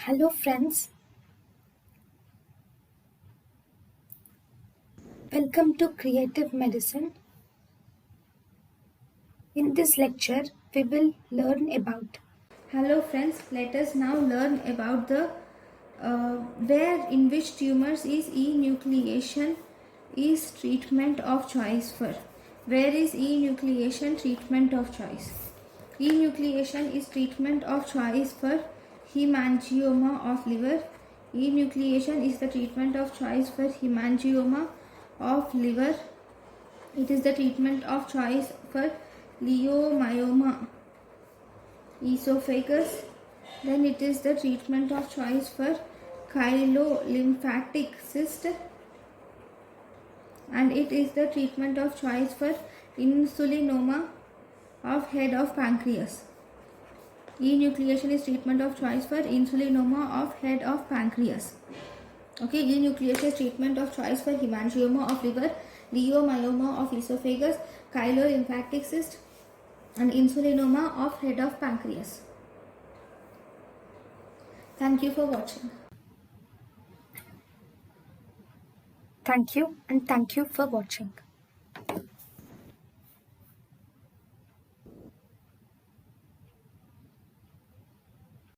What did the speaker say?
Hello friends, welcome to Creative Medicine. In this lecture, we will learn about. Hello friends, let us now learn about the where in which tumors is enucleation is treatment of choice for. Where is enucleation treatment of choice? Enucleation is treatment of choice for hemangioma of liver. Enucleation is the treatment of choice for hemangioma of liver. It is the treatment of choice for leiomyoma esophagus. Then it is the treatment of choice for chylomympatic cyst, and it is the treatment of choice for insulinoma of head of pancreas. Enucleation is treatment of choice for insulinoma of head of pancreas. Okay, enucleation is treatment of choice for hemangioma of liver, leiomyoma of esophagus, chylomympatic cyst, and insulinoma of head of pancreas. Thank you for watching. Thank you and thank you for watching.